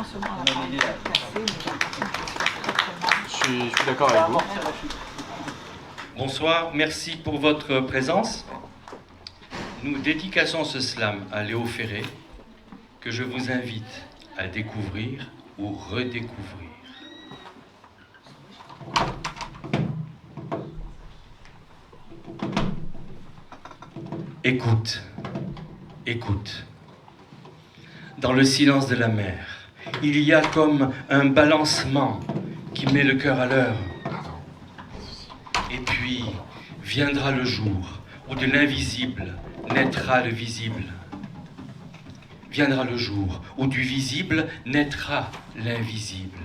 non seulement la parole placée, mais Je suis d'accord avec vous. Bonsoir, merci pour votre présence. Nous dédicaçons ce slam à Léo Ferré, que je vous invite à découvrir ou redécouvrir. Écoute, écoute. Dans le silence de la mer, il y a comme un balancement qui met le cœur à l'heure. Et puis viendra le jour où de l'invisible naîtra le visible. Viendra le jour où du visible naîtra l'invisible.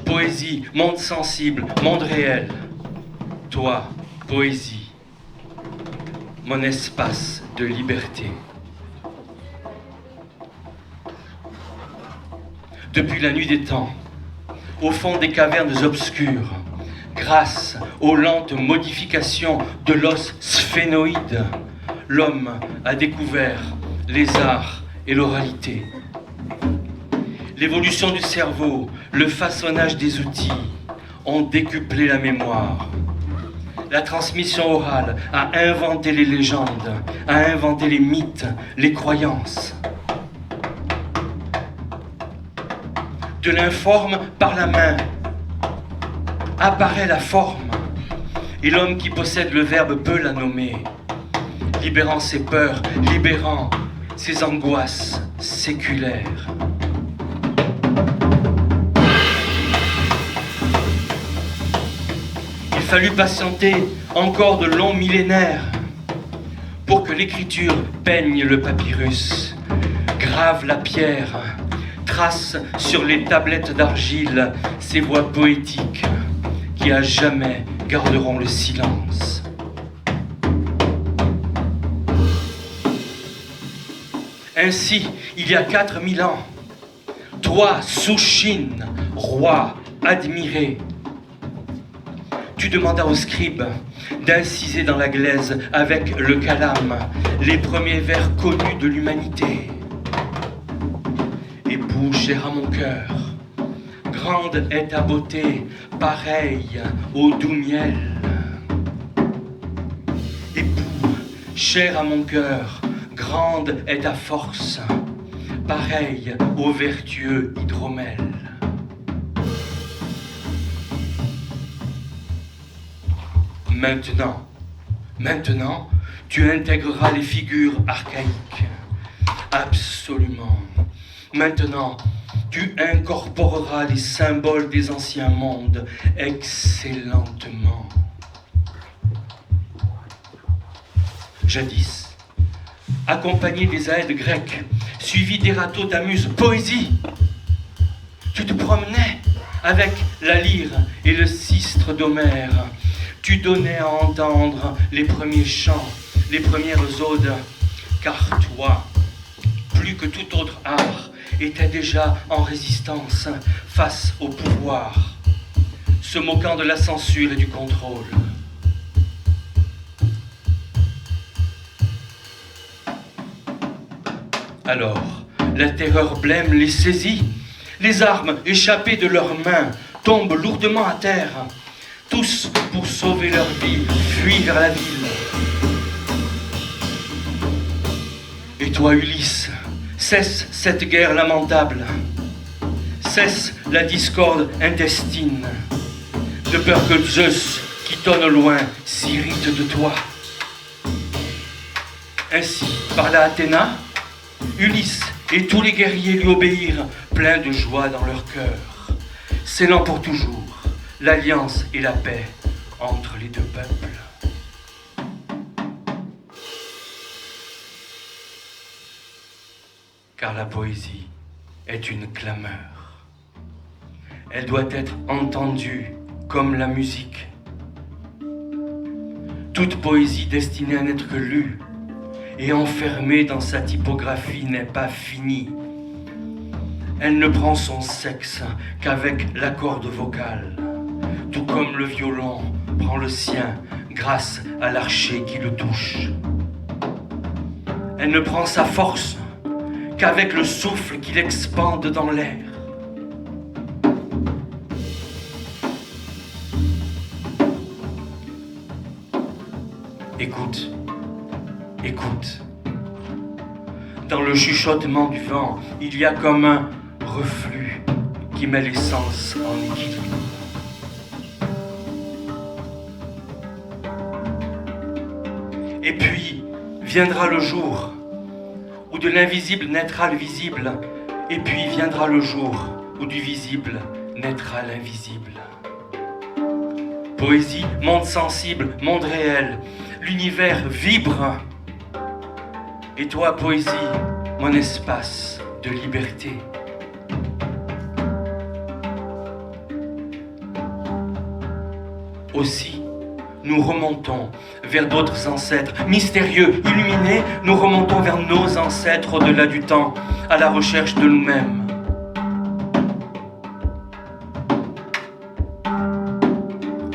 Poésie, monde sensible, monde réel. Toi, poésie, mon espace de liberté. Depuis la nuit des temps, au fond des cavernes obscures, grâce aux lentes modifications de l'os sphénoïde, l'homme a découvert les arts et l'oralité. L'évolution du cerveau, le façonnage des outils ont décuplé la mémoire. La transmission orale a inventé les légendes, a inventé les mythes, les croyances. De l'informe par la main apparaît la forme, et l'homme qui possède le verbe peut la nommer, libérant ses peurs, libérant ses angoisses séculaires. Il fallut patienter encore de longs millénaires pour que l'écriture peigne le papyrus, grave la pierre, trace sur les tablettes d'argile ces voix poétiques qui à jamais garderont le silence. Ainsi, il y a 4000 ans, toi, Sushin, roi admiré, tu demandas aux scribes d'inciser dans la glaise avec le calame les premiers vers connus de l'humanité. Époux cher à mon cœur, grande est ta beauté, pareille au doux miel. Époux cher à mon cœur, grande est ta force, pareille au vertueux hydromel. Maintenant, tu intégreras les figures archaïques. Absolument. Maintenant, tu incorporeras les symboles des anciens mondes excellentement. Jadis, accompagné des aèdes grecs, suivi d'Ératosthenes, poésie, tu te promenais avec la lyre et le sistre d'Homère. Tu donnais à entendre les premiers chants, les premières odes, car toi, plus que tout autre art, était déjà en résistance face au pouvoir, se moquant de la censure et du contrôle. Alors, la terreur blême les saisit, les armes échappées de leurs mains tombent lourdement à terre, tous pour sauver leur vie, fuient vers la ville. Et toi, Ulysse, cesse cette guerre lamentable, cesse la discorde intestine, de peur que Zeus, qui tonne au loin, s'irrite de toi. Ainsi, parla Athéna, Ulysse et tous les guerriers lui obéirent, pleins de joie dans leur cœur, scellant pour toujours l'alliance et la paix entre les deux peuples. Car la poésie est une clameur. Elle doit être entendue comme la musique. Toute poésie destinée à n'être que lue et enfermée dans sa typographie n'est pas finie. Elle ne prend son sexe qu'avec la corde vocale, tout comme le violon prend le sien grâce à l'archet qui le touche. Elle ne prend sa force qu'avec le souffle qu'il expande dans l'air. Écoute, écoute. Dans le chuchotement du vent, il y a comme un reflux qui met l'essence en équilibre. Et puis viendra le jour où de l'invisible naîtra le visible, et puis viendra le jour où du visible naîtra l'invisible. Poésie, monde sensible, monde réel, l'univers vibre. Et toi, poésie, mon espace de liberté. Aussi, nous remontons vers d'autres ancêtres mystérieux, illuminés. Nous remontons vers nos ancêtres au-delà du temps, à la recherche de nous-mêmes.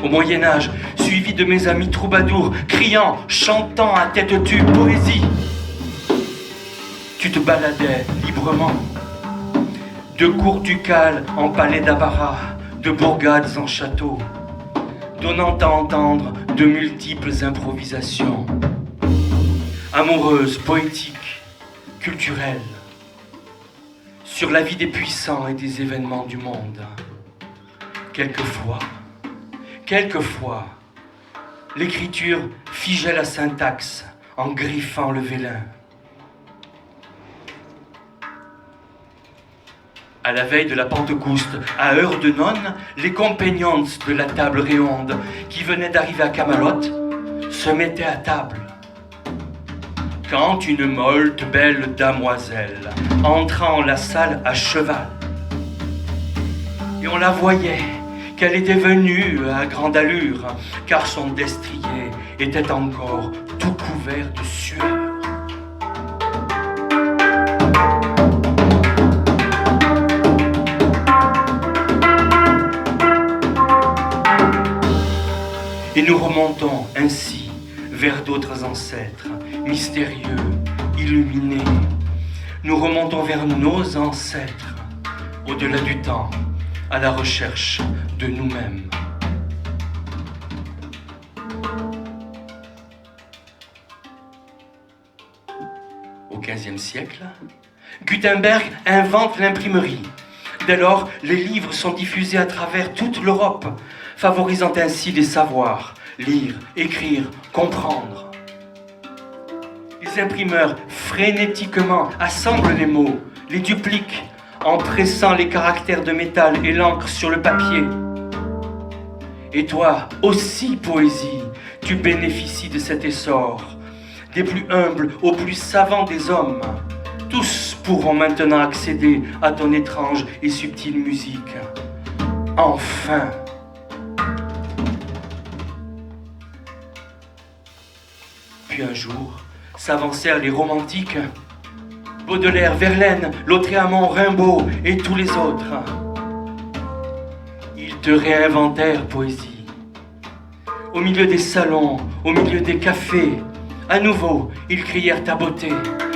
Au Moyen-Âge, suivi de mes amis troubadours, criant, chantant à tête tue, poésie. Tu te baladais librement, de cours ducales en palais d'apparat, de bourgades en châteaux, donnant à entendre de multiples improvisations, amoureuses, poétiques, culturelles, sur la vie des puissants et des événements du monde. Quelquefois, l'écriture figeait la syntaxe en griffant le vélin. À la veille de la Pentecôte, à heure de nonne, les compagnons de la table réonde qui venaient d'arriver à Camelot se mettaient à table. Quand une molte belle damoiselle entra en la salle à cheval, et on la voyait qu'elle était venue à grande allure, car son destrier était encore tout couvert de sueur. Et nous remontons ainsi vers d'autres ancêtres, mystérieux, illuminés. Nous remontons vers nos ancêtres, au-delà du temps, à la recherche de nous-mêmes. Au XVe siècle, Gutenberg invente l'imprimerie. Dès lors, les livres sont diffusés à travers toute l'Europe, favorisant ainsi les savoirs, lire, écrire, comprendre. Les imprimeurs, frénétiquement, assemblent les mots, les dupliquent, en pressant les caractères de métal et l'encre sur le papier. Et toi, aussi, poésie, tu bénéficies de cet essor, des plus humbles aux plus savants des hommes. Tous pourront maintenant accéder à ton étrange et subtile musique. Enfin! Puis un jour, s'avancèrent les romantiques, Baudelaire, Verlaine, Lautréamont, Rimbaud et tous les autres. Ils te réinventèrent poésie. Au milieu des salons, au milieu des cafés, à nouveau, ils crièrent ta beauté.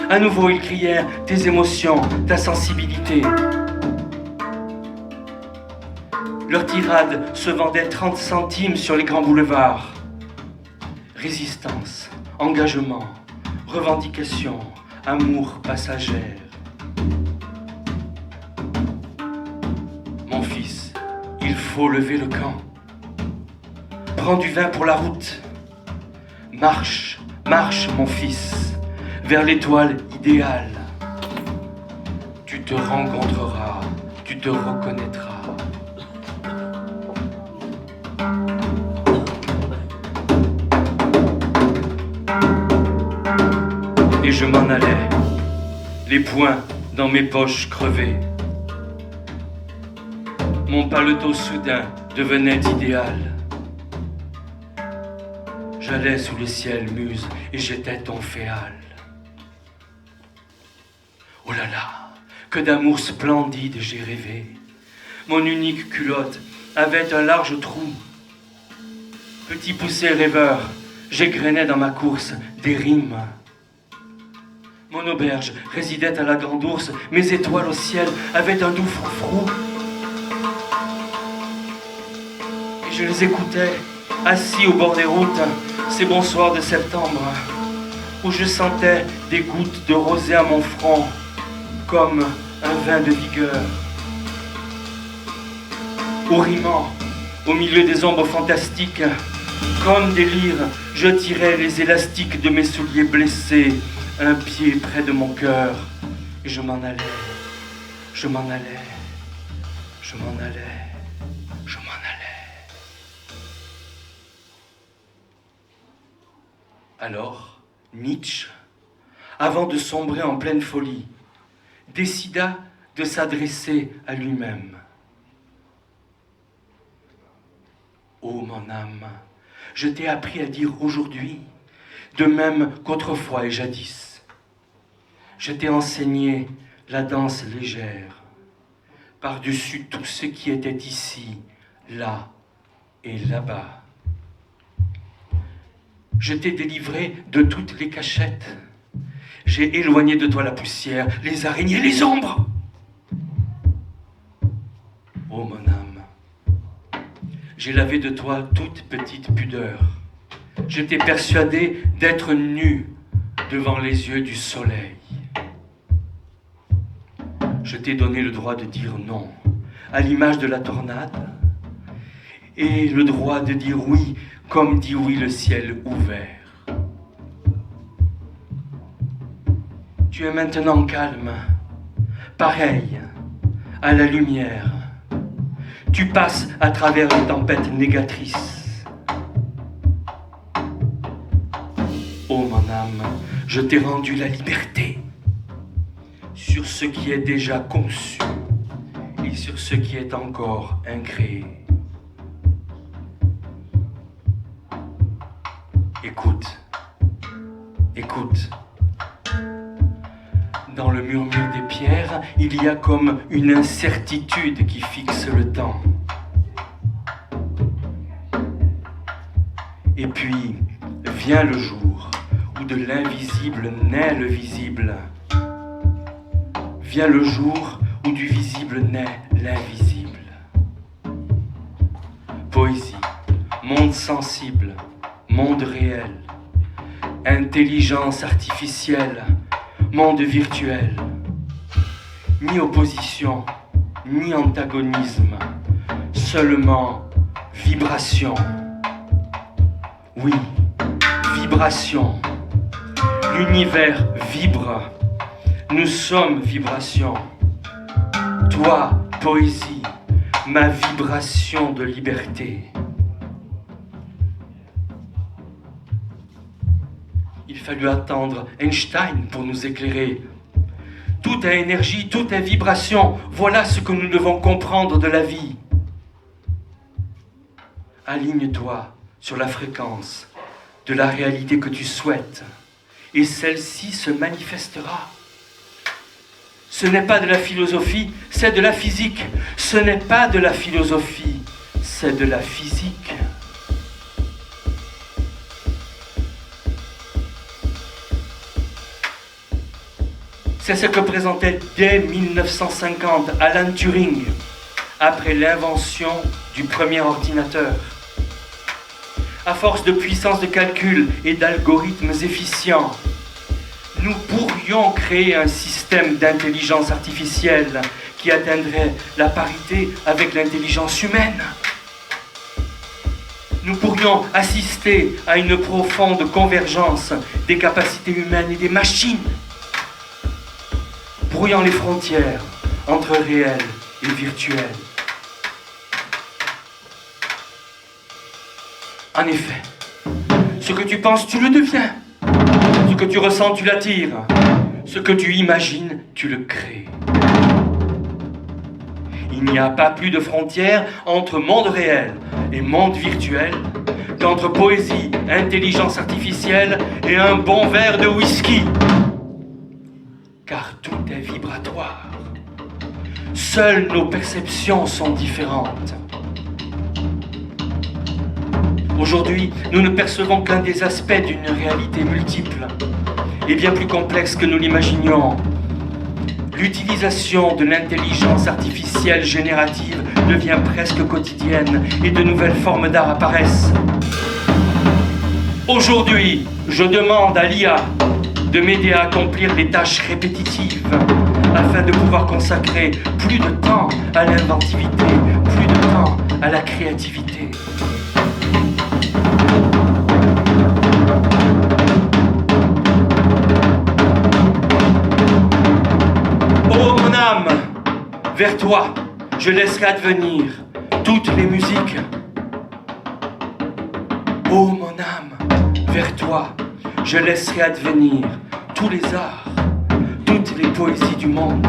À nouveau, ils crièrent tes émotions, ta sensibilité. Leur tirade se vendait 30 centimes sur les grands boulevards. Résistance, engagement, revendication, amour passagère. Mon fils, il faut lever le camp. Prends du vin pour la route. Marche, marche, mon fils, vers l'étoile idéale. Tu te rencontreras, tu te reconnaîtras. Et je m'en allais, les poings dans mes poches crevées. Mon paletot soudain devenait idéal. J'allais sous le ciel muse et j'étais ton féal. Oh là là, que d'amour splendide j'ai rêvé. Mon unique culotte avait un large trou. Petit poussé rêveur, j'égrenais dans ma course des rimes. Mon auberge résidait à la Grande Ourse, mes étoiles au ciel avaient un doux froufrou. Et je les écoutais, assis au bord des routes, ces bons soirs de septembre, où je sentais des gouttes de rosée à mon front, comme un vin de vigueur. Hourimant, au milieu des ombres fantastiques, comme des lyres, je tirais les élastiques de mes souliers blessés, un pied près de mon cœur, et je m'en allais, je m'en allais, je m'en allais, je m'en allais. Alors, Nietzsche, avant de sombrer en pleine folie, décida de s'adresser à lui-même. Ô mon âme, je t'ai appris à dire aujourd'hui, de même qu'autrefois et jadis. Je t'ai enseigné la danse légère, par-dessus tout ce qui était ici, là et là-bas. Je t'ai délivré de toutes les cachettes. J'ai éloigné de toi la poussière, les araignées, les ombres. Ô mon âme, j'ai lavé de toi toute petite pudeur. Je t'ai persuadé d'être nu devant les yeux du soleil. Je t'ai donné le droit de dire non, à l'image de la tornade, et le droit de dire oui, comme dit oui le ciel ouvert. Tu es maintenant calme, pareil à la lumière. Tu passes à travers les tempêtes négatrices. Ô mon âme, je t'ai rendu la liberté sur ce qui est déjà conçu et sur ce qui est encore incréé. Écoute, écoute. Dans le murmure des pierres, il y a comme une incertitude qui fixe le temps. Et puis, vient le jour où de l'invisible naît le visible. Vient le jour où du visible naît l'invisible. Poésie, monde sensible, monde réel, intelligence artificielle, monde virtuel, ni opposition, ni antagonisme, seulement vibration. Oui, vibration. L'univers vibre. Nous sommes vibration. Toi, poésie, ma vibration de liberté. Il fallut attendre Einstein pour nous éclairer. Tout est énergie, tout est vibration. Voilà ce que nous devons comprendre de la vie. Aligne-toi sur la fréquence de la réalité que tu souhaites, et celle-ci se manifestera. Ce n'est pas de la philosophie, c'est de la physique. Ce n'est pas de la philosophie, c'est de la physique. C'est ce que présentait dès 1950 Alan Turing, après l'invention du premier ordinateur. À force de puissance de calcul et d'algorithmes efficients, nous pourrions créer un système d'intelligence artificielle qui atteindrait la parité avec l'intelligence humaine. Nous pourrions assister à une profonde convergence des capacités humaines et des machines, brouillant les frontières entre réel et virtuel. En effet, ce que tu penses, tu le deviens. Ce que tu ressens, tu l'attires. Ce que tu imagines, tu le crées. Il n'y a pas plus de frontières entre monde réel et monde virtuel qu'entre poésie, intelligence artificielle et un bon verre de whisky. Car tout est vibratoire. Seules nos perceptions sont différentes. Aujourd'hui, nous ne percevons qu'un des aspects d'une réalité multiple. est bien plus complexe que nous l'imaginions. L'utilisation de l'intelligence artificielle générative devient presque quotidienne et de nouvelles formes d'art apparaissent. Aujourd'hui, je demande à l'IA de m'aider à accomplir les tâches répétitives afin de pouvoir consacrer plus de temps à l'inventivité, plus de temps à la créativité. Oh mon âme, vers toi, je laisserai advenir toutes les musiques. Oh mon âme, vers toi, je laisserai advenir tous les arts, toutes les poésies du monde.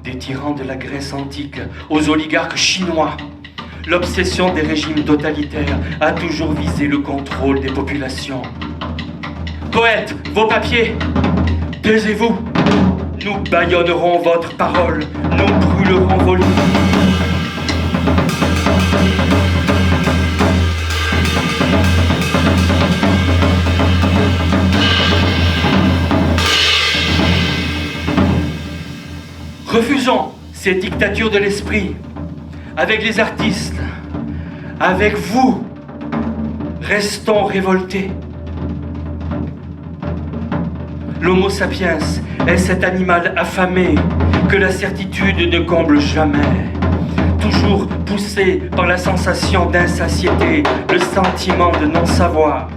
Des tyrans de la Grèce antique aux oligarques chinois, l'obsession des régimes totalitaires a toujours visé le contrôle des populations. Poètes, vos papiers, taisez-vous. Nous bâillonnerons votre parole, nous brûlerons vos livres. Refusons ces dictatures de l'esprit. Avec les artistes, avec vous, restons révoltés. L'Homo sapiens est cet animal affamé que la certitude ne comble jamais. Toujours poussé par la sensation d'insatiété, le sentiment de non-savoir.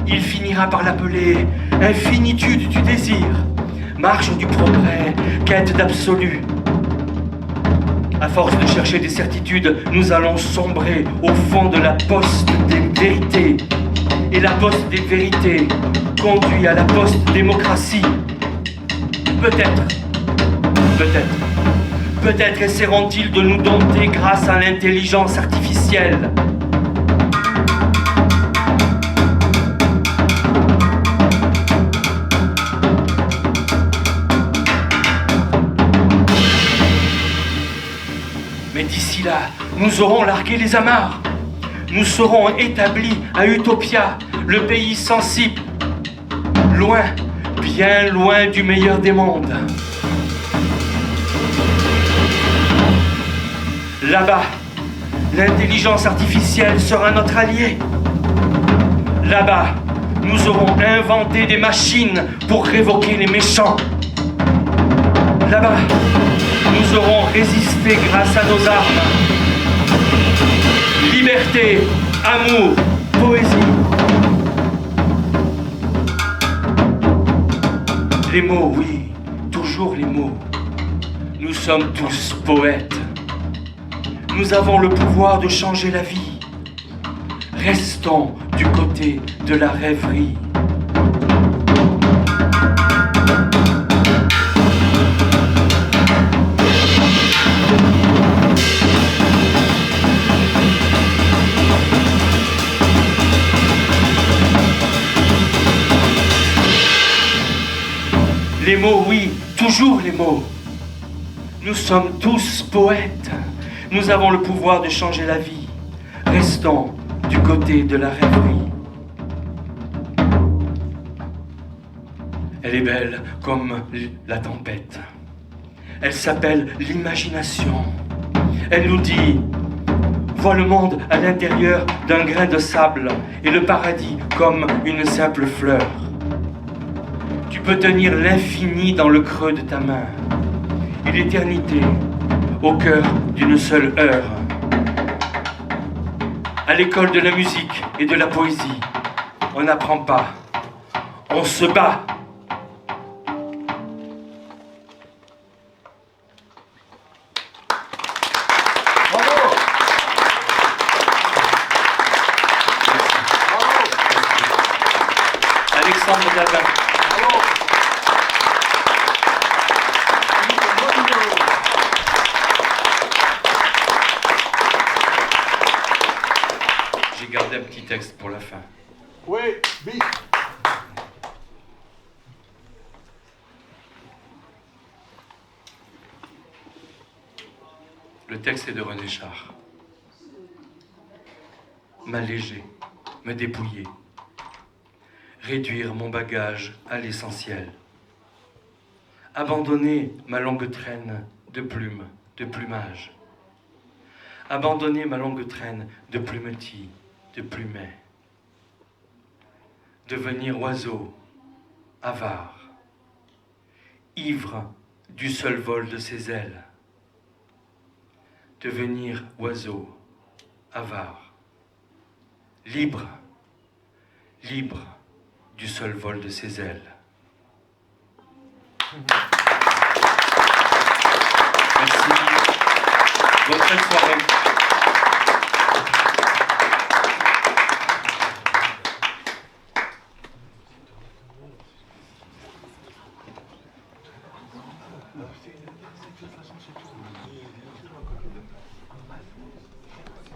Il finira par l'appeler infinitude du désir, marche du progrès, quête d'absolu. À force de chercher des certitudes, nous allons sombrer au fond de la poste des vérités. Et la poste des vérités conduit à la post-démocratie. Peut-être essaieront-ils de nous dompter grâce à l'intelligence artificielle. Mais d'ici là, nous aurons largué les amarres. Nous serons établis à Utopia, le pays sensible, loin, bien loin du meilleur des mondes. Là-bas, l'intelligence artificielle sera notre allié. Là-bas, nous aurons inventé des machines pour révoquer les méchants. Là-bas, nous aurons résisté grâce à nos armes. Liberté, amour, poésie. Les mots, oui, toujours les mots. Nous sommes tous poètes. Nous avons le pouvoir de changer la vie. Restons du côté de la rêverie. Les mots, oui, toujours les mots. Nous sommes tous poètes. Nous avons le pouvoir de changer la vie. Restons du côté de la rêverie. Elle est belle comme la tempête. Elle s'appelle l'imagination. Elle nous dit, vois le monde à l'intérieur d'un grain de sable et le paradis comme une simple fleur. Tu peux tenir l'infini dans le creux de ta main et l'éternité au cœur d'une seule heure. À l'école de la musique et de la poésie, on n'apprend pas, on se bat. Bravo. Alexandre Gabin. J'ai gardé un petit texte pour la fin. Oui, vite. Le texte est de René Char. M'alléger, me dépouiller, réduire mon bagage à l'essentiel, abandonner ma longue traîne de plumes, de plumage, abandonner ma longue traîne de plumetis, de plumets, devenir oiseau, avare, ivre du seul vol de ses ailes, devenir oiseau, avare, libre, libre du seul vol de ses ailes. Merci. Bonne fin de soirée.